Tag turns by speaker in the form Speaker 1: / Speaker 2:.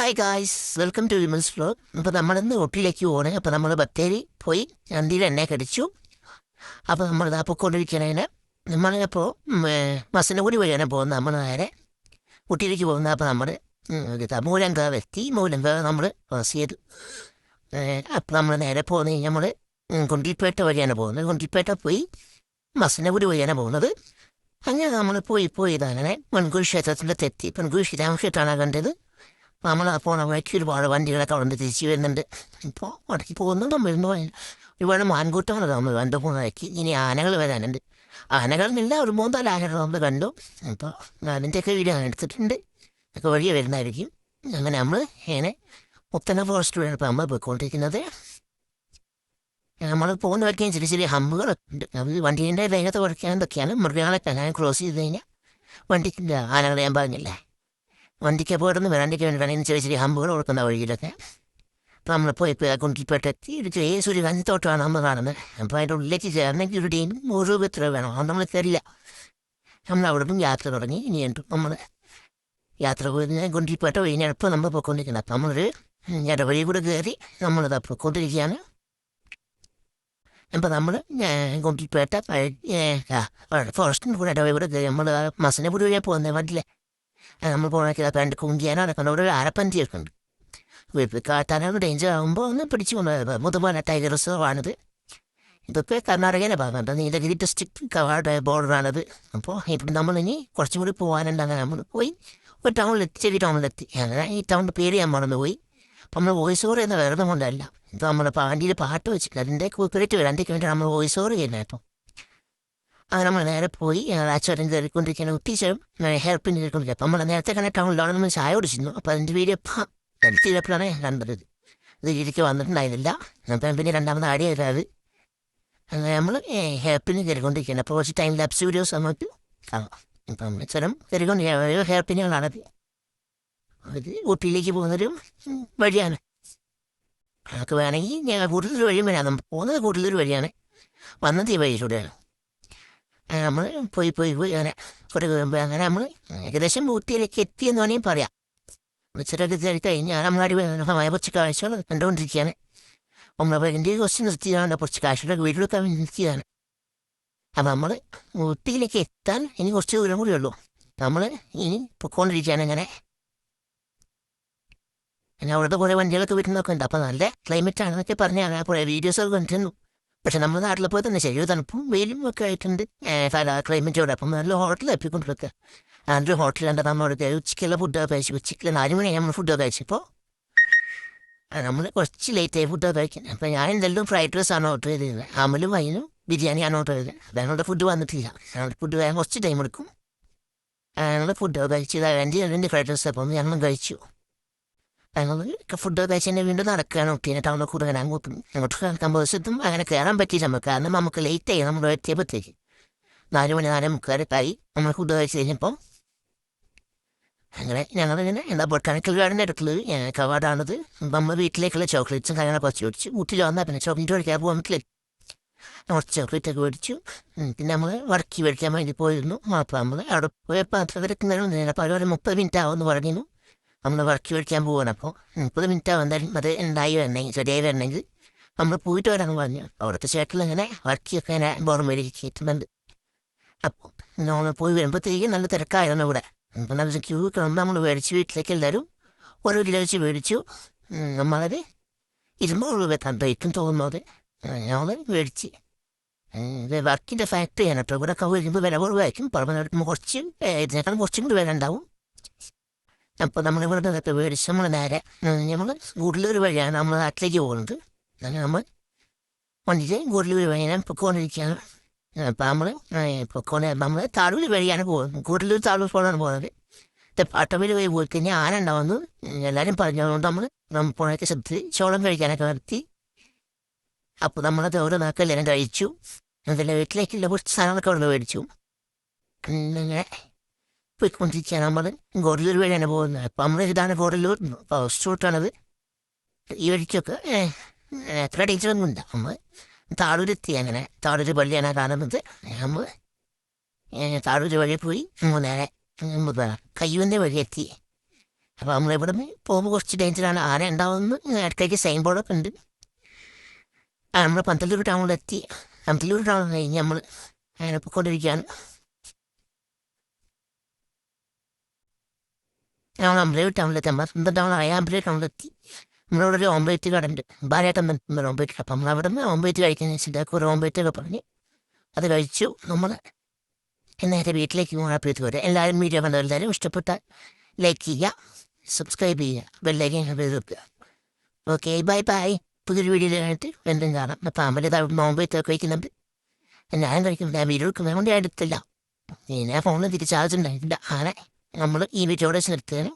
Speaker 1: Hi guys, welcome to women's vlog. അപ്പോൾ നമ്മളിന്ന് ഒട്ടിലേക്ക് പോകണേ. അപ്പോൾ നമ്മൾ ബത്തേരി പോയി വണ്ടിയിൽ എണ്ണ കടിച്ചു. അപ്പോൾ നമ്മളിതാ പൊയ്ക്കൊണ്ടിരിക്കണേന് നമ്മളിപ്പോൾ മസനഗുടി വഴിയാണ് പോകുന്നത്. നമ്മൾ നേരെ ഊട്ടിയിലേക്ക് പോകുന്നത്. അപ്പോൾ നമ്മൾ മൂലങ്കാവ് എത്തി. മൂലങ്കാവ് നമ്മൾ പാസ് ചെയ്തു. അപ്പോൾ നമ്മൾ നേരെ പോകുന്നത് നമ്മൾ കുണ്ടിൽപ്പേട്ട വഴിയാണ് പോകുന്നത്. കുണ്ടിൽപ്പേട്ട പോയി മസനഗുടി വഴിയാണ് പോകുന്നത്. അങ്ങനെ നമ്മൾ പോയി ഇതങ്ങനെ പൊൻകുഴി ക്ഷേത്രത്തിൻ്റെ തെറ്റി. പൊൻകുഴി ശ്രീരാമക്ഷേത്രമാണ് കണ്ടത്. നമ്മൾ പോണ വഴിക്ക് ഒരുപാട് വണ്ടികളൊക്കെ അവിടെ തിരിച്ചു വരുന്നുണ്ട്. ഇപ്പോൾ ഇടയ്ക്ക് പോകുന്നുണ്ടോ വരുന്നോ ഒരുപാട് മാൻകൂട്ടങ്ങൾ നമ്മൾ കണ്ടു പോകുന്ന വഴിക്ക്. ഇനി ആനകൾ വരാനുണ്ട്. ആനകളെന്നില്ല, ഒരു 3-4 ആനകൾ നമ്മൾ കണ്ടു. അപ്പോൾ അതിൻ്റെയൊക്കെ വീഡിയോ എടുത്തിട്ടുണ്ട്. ഒക്കെ വഴിയെ വരുന്നതായിരിക്കും. അങ്ങനെ നമ്മൾ ഇങ്ങനെ മുത്തന ഫോറസ്റ്റ് വഴിയാണ് ഇപ്പോൾ നമ്മൾ പോയിക്കൊണ്ടിരിക്കുന്നത്. നമ്മൾ പോകുന്ന വഴിക്കാൻ ചെറിയ ചെറിയ ഹമ്പുകളൊക്കെ ഉണ്ട്. അത് വണ്ടീൻ്റെ വേഗത കുറയ്ക്കാൻ എന്തൊക്കെയാണ് മൃഗങ്ങളൊക്കെ അങ്ങനെ ക്രോസ് ചെയ്ത് കഴിഞ്ഞാൽ വണ്ടിക്ക് ആനകളെ ഞാൻ പറഞ്ഞില്ലേ, വണ്ടിക്ക് പോയിട്ടൊന്നും വരാണ്ടിക്ക് വേണ്ടിയിട്ടാണ് ചെറിയ ചെറിയ ഹമ്പുകൾ കൊടുക്കുന്ന വഴിയിലൊക്കെ. അപ്പോൾ നമ്മളിപ്പോൾ കുണ്ടിൽപ്പേട്ട എത്തി. ഒരു ചെറിയ സൂര്യകാന്തിത്തോട്ടമാണ് നമ്മൾ കാണുന്നത്. അപ്പോൾ അതിൻ്റെ ഉള്ളിലേക്ക് ചേർന്നെങ്കിൽ ഒരു ടീം 100 രൂപ എത്ര വേണം, അത് നമ്മൾ തരില്ല. നമ്മൾ അവിടെ നിന്നും യാത്ര തുടങ്ങി. ഇനിയുണ്ട് നമ്മൾ യാത്ര പോയി കുണ്ടിൽപ്പേട്ട വഴിയാണ് ഇപ്പോൾ നമ്മൾ പോയിക്കൊണ്ടിരിക്കുന്നത്. അപ്പം നമ്മളൊരു ഇടവഴി കൂടെ കയറി നമ്മളിതാ പോയിക്കൊണ്ടിരിക്കുകയാണ്. അപ്പോൾ നമ്മൾ കുണ്ടിൽപ്പേട്ട ഫോറസ്റ്റിൻ്റെ കൂടെ ഇടവഴി കൂടെ കയറി നമ്മൾ മസനഗുടി വഴിയാണ് പോകുന്നത്. വണ്ടിയിലെ നമ്മൾ പോകണമെങ്കിൽ രണ്ട് കുങ്കിയാനോ അതൊക്കെ അവിടെ ഒരു അരപ്പന്തിയൊക്കെ ഉണ്ട്. കാട്ടാനോ ഡേഞ്ചർ ആകുമ്പോൾ ഒന്ന് പിടിച്ചു കൊണ്ടുപോയത്. മുതുമല ടൈഗർ റിസർവാണിത്. ഇതൊക്കെ കർണാടകയിലെ ഭാഗമുണ്ട്. നീലഗിരി ഡിസ്ട്രിക്ട് ബോർഡറാണിത്. അപ്പോൾ ഇപ്പം നമ്മളിനി കുറച്ചും കൂടി പോകാനുണ്ട്. അങ്ങനെ നമ്മൾ പോയി ഒരു ടൗണിലെത്തി, ചെറിയ ടൗണിലെത്തി. അങ്ങനെ ഈ ടൗണിൻ്റെ പേര് ഞാൻ മറന്നു പോയി. അപ്പം നമ്മൾ വോയിസ് ഓവർ ചെയ്യുന്ന വെറുതെ കൊണ്ടല്ല, ഇപ്പോൾ നമ്മൾ വണ്ടിയിൽ പാട്ട് വെച്ചിട്ട് അതിൻ്റെ കൂപ്പറേറ്റ് വരാണ്ടിക്ക് വേണ്ടി നമ്മൾ വോയിസ് ഓവർ ചെയ്യുന്നത് കേട്ടോ. അങ്ങനെ നമ്മൾ നേരെ പോയി അച്ചോട്ടൻ കയറിക്കൊണ്ടിരിക്കുന്ന ടീച്ചറും ഹെൽപ്പിന് കയറിക്കൊണ്ടിരിക്കുക. അപ്പം നമ്മൾ നേരത്തെ കണ്ട ടൗണിലാണ് നമ്മൾ ചായ കുടിച്ചിരുന്നു. അപ്പോൾ അതിൻ്റെ വീഡിയോ എടുത്തിട്ടപ്പോഴാണ് കണ്ടത്. ഇത് ഇതിലേക്ക് വന്നിട്ടുണ്ടായിരുന്നില്ല. അപ്പം പിന്നെ രണ്ടാമത് ആടി വരാത്. അങ്ങനെ നമ്മൾ ഹെൽപ്പിന് കയറിക്കൊണ്ടിരിക്കുന്നത്. അപ്പോൾ കുറച്ച് ടൈം ലാപ്സ് വീഡിയോസ് നമുക്ക് കാണാം. ഇപ്പം ഇത്തരം കയറിക്കൊണ്ടിരിക്കുക ഹെൽപ്പിനുകളാണത്. അത് ഊട്ടിയിലേക്ക് പോകുന്നൊരു വഴിയാണ്. നമുക്ക് വേണമെങ്കിൽ ഞാൻ കൂടുതലൊരു വഴിയും വരാം. നമ്മൾ പോകുന്നത് കൂടുതലൊരു വഴിയാണ്, വന്നത് ഈ വഴിയിലൂടെയാണ്. നമ്മൾ പോയി അങ്ങനെ കുറേ അങ്ങനെ നമ്മൾ ഏകദേശം ഊട്ടിയിലേക്ക് എത്തിയെന്ന് വേണമെങ്കിൽ പറയാം. ഉച്ചരൊക്കെ കയറി കഴിഞ്ഞാൽ നമ്മളടി കുറച്ച് കാഴ്ചകൾ കണ്ടുകൊണ്ടിരിക്കുകയാണ്. നമ്മൾ എൻ്റെ കുറച്ച് നിർത്തിയാണ്, കുറച്ച് കാഴ്ചകളൊക്കെ വീട്ടിലൊക്കെ നിർത്തിയതാണ്. അപ്പം നമ്മൾ ഊട്ടിയിലേക്ക് എത്താൻ ഇനി കുറച്ച് ദൂരം കൂടി ഉള്ളൂ. നമ്മൾ ഇനി പൊയ്ക്കൊണ്ടിരിക്കുകയാണ്. അങ്ങനെ അവിടുത്തെ കുറേ വണ്ടികളൊക്കെ വരുന്നൊക്കെ ഉണ്ട്. അപ്പോൾ നല്ല ക്ലൈമറ്റ് ആണെന്നൊക്കെ പറഞ്ഞാൽ കുറേ വീഡിയോസൊക്കെ കണ്ടിരുന്നു. പക്ഷെ നമ്മുടെ നാട്ടിൽ പോയി തന്നെ ശരി തണുപ്പും വെയിലും ഒക്കെ ആയിട്ടുണ്ട്. ക്ലൈമറ്റോടെ അപ്പം നല്ല ഹോട്ടൽ എപ്പിക്കൊണ്ടിരിക്കുക. നല്ലൊരു ഹോട്ടലുണ്ട്. നമ്മളോട് ഉച്ചയ്ക്കുള്ള ഫുഡൊക്കെ കഴിച്ചു. ഉച്ചയ്ക്കുള്ള 4 മണിയായി നമ്മൾ ഫുഡൊക്കെ കഴിച്ചപ്പോൾ നമ്മൾ കുറച്ച് ലേറ്റായി ഫുഡൊക്കെ കഴിക്കാൻ. അപ്പോൾ ഞാൻ എന്തെങ്കിലും ഫ്രൈഡ് റൈസാണ് ഓർഡർ ചെയ്തത്. അമലും വൈനും ബിരിയാണിയാണ് ഓർഡർ ചെയ്തത്. ഞങ്ങളുടെ ഫുഡ് വന്നിട്ടില്ല. ഞങ്ങളുടെ ഫുഡ് വേഗം കുറച്ച് ടൈം എടുക്കും. ഞങ്ങൾ ഫുഡൊക്കെ കഴിച്ചത് 2 ഫ്രൈഡ് റൈസ്. അപ്പം ഞങ്ങൾ കഴിച്ചു. ഞങ്ങൾ ഫുഡ് കഴിച്ചതിൻ്റെ വീണ്ടും നടക്കുകയാണ്. ഒട്ടിനെ ടൗണിൽ കൂടെ അങ്ങോട്ട് കേൾക്കാൻ ബസ്സെത്തും. അങ്ങനെ കയറാൻ പറ്റിയില്ല നമുക്ക്. കാരണം നമുക്ക് ലേറ്റായി. നമ്മൾ എത്തിയപ്പോഴത്തേക്ക് 4 മണി 4:45 നമ്മൾ ഫുഡ് കഴിച്ച് കഴിഞ്ഞപ്പോൾ അങ്ങനെ ഞങ്ങളിങ്ങനെ ബൊട്ടാണിക്കൽ ഗാർഡൻ്റെ അടുത്തുള്ള കവാടാണിത്. നമ്മൾ വീട്ടിലേക്കുള്ള ചോക്ലേറ്റ്സും കാര്യങ്ങളൊക്കെ കുറച്ച് മേടിച്ചു. വീട്ടിൽ വന്നാൽ പിന്നെ ചോക്ലേറ്റ് മേടിക്കാൻ പോകാൻ പറ്റില്ല. കുറച്ച് ചോക്ലേറ്റൊക്കെ മേടിച്ചു. പിന്നെ നമ്മൾ വടക്കി മേടിക്കാൻ വേണ്ടി പോയിരുന്നു. അപ്പോൾ നമ്മൾ അവിടെ പോയപ്പോൾ അത്ര തിരക്കുന്നതിന് അപ്പോൾ ഒരു 30 മിനിറ്റ് ആവുമെന്ന് പറഞ്ഞിരുന്നു. നമ്മൾ വടക്കി മേടിക്കാൻ പോവാണ്. അപ്പോൾ 30 മിനിറ്റ് ആവും എന്തായാലും. അത് ഉണ്ടായി വരണമെങ്കിൽ ശരിയായി വരണമെങ്കിൽ നമ്മൾ പോയിട്ട് വരാമെന്ന് പറഞ്ഞു. അവിടുത്തെ ചേട്ടലിങ്ങനെ വടക്കിയൊക്കെ ഇങ്ങനെ ബോർഡ് മേടിച്ചിട്ടുന്നുണ്ട്. അപ്പോൾ നമ്മൾ പോയി വരുമ്പോഴത്തേക്കും നല്ല തിരക്കായിരുന്നു ഇവിടെ. അപ്പം നമ്മൾ ക്യൂ കിടന്ന് നമ്മൾ മേടിച്ച് വീട്ടിലേക്ക് എല്ലാവരും ഓരോ കിലോ വെച്ച് മേടിച്ചു. നമ്മളത് 200 രൂപ തന്നേക്കും തോന്നുന്നത്. ഞങ്ങൾ മേടിച്ച് വർക്കിൻ്റെ ഫാക്ടറിയാണ് കേട്ടോ. ഇവിടെ വരുമ്പോൾ വില കുറവായിരിക്കും. പുറമെ കുറച്ച് ഇതിനേക്കാൾ കുറച്ചും കൂടി വില ഉണ്ടാവും. അപ്പോൾ നമ്മളിവിടെ നിന്നൊക്കെ മേടിച്ച് നമ്മൾ നേരെ നമ്മൾ ഗുഡലൂർ വഴിയാണ് നമ്മൾ നാട്ടിലേക്ക് പോകുന്നത്. അങ്ങനെ നമ്മൾ വണ്ടിയിട്ട് ഗുഡലൂർ വഴിയാണ് പൊയ്ക്കൊണ്ടിരിക്കുകയാണ്. അപ്പോൾ നമ്മൾ താളൂർ വഴിയാണ് പോകുന്നത്. ഗുഡലൂർ താളൂർ പോലാണ് പോകുന്നത്. പാട്ടവയിൽ വഴി പോയി കഴിഞ്ഞാൽ ആന ഉണ്ടാവുന്നു എല്ലാവരും പറഞ്ഞതുകൊണ്ട് നമ്മൾ പോണൊക്കെ ശ്രദ്ധിച്ച് ചോളം കഴിക്കാനൊക്കെ നിർത്തി. അപ്പോൾ നമ്മളത് ഓരോ നാക്കെല്ലാം കഴിച്ചു. അതിൻ്റെ വീട്ടിലേക്കുള്ള കുറച്ച് സാധനങ്ങളൊക്കെ അവിടെ മേടിച്ചു. അങ്ങനെ പോയിക്കൊണ്ടിരിക്കുകയാണ്. നമ്മൾ ഗുഡലൂർ വഴിയാണ് പോകുന്നത്. അപ്പം നമ്മൾ ഇതാണ് ഗുഡലൂർ ഫസ്റ്റ് റൂട്ടാണത്. ഈ വഴിക്കൊക്കെ എത്ര ടീച്ചറൊന്നും ഇല്ല. നമ്മൾ താളൂരെത്തി. അങ്ങനെ താളൂർ പള്ളിയാണ് കാണുന്നത്. നമ്മൾ താളൂർ വഴി പോയി നേരെ കയ്യൂരിൻ്റെ വഴി എത്തി. അപ്പോൾ നമ്മളിവിടെ പോകുമ്പോൾ കുറച്ച് ഡേഞ്ചറാണ്, ആന ഉണ്ടാവുമെന്ന് ഇടയ്ക്കിടയ്ക്ക് സൈൻ ബോർഡൊക്കെ ഉണ്ട്. നമ്മൾ പന്തല്ലൂർ ടൗണിലെത്തി. പന്തല്ലൂർ ടൗൺ കഴിഞ്ഞ് നമ്മൾ അങ്ങനെ പോയിക്കൊണ്ടിരിക്കുകയാണ്. ഞങ്ങൾ അമ്പലൂർ ടൗണിലെത്തി. നമ്മൾ സ്വന്തം ടൗൺ ആയ അമ്പലൂർ ടൗണിലെത്തി. നമ്മളിവിടെ ഒരു ഓംപ്ലേറ്റ് കടണ്ട്, ഭാര്യയായിട്ട് ഒരു ഓംപ്ലേറ്റ്. അപ്പം നമ്മളവിടെ നിന്ന് ഓംപ്ലേറ്റ് കഴിക്കുന്ന വെച്ചിട്ട് ഒരു ഓംപ്ലേറ്റൊക്കെ പറഞ്ഞ് അത് കഴിച്ചു. നമ്മൾ നേരെ വീട്ടിലേക്ക് പോകാൻ വരെ എല്ലാവരും വീഡിയോ കണ്ടവരെല്ലാവരും ഇഷ്ടപ്പെട്ടാൽ ലൈക്ക് ചെയ്യുക, സബ്സ്ക്രൈബ് ചെയ്യുക, ബെല്ലൈക്കൻ വെക്കുക. Okay, bye bye. പുതിയൊരു വീഡിയോയിലായിട്ട് വീണ്ടും കാണാം. അപ്പം അമ്മ ഓംപ്ലേറ്റൊക്കെ കഴിക്കുന്നുണ്ട്, ഞാൻ കഴിക്കുന്നില്ല. വീഡിയോ എടുക്കുന്നത് കൊണ്ട് ഞാൻ എടുത്തില്ല. ഞാൻ ഫോണിൽ തിരിച്ച് ചാർജ് ഉണ്ടായിട്ടില്ല. അങ്ങനെ നമ്മൾ ഈ വീഡിയോടെ നിർത്തുകയാണ്.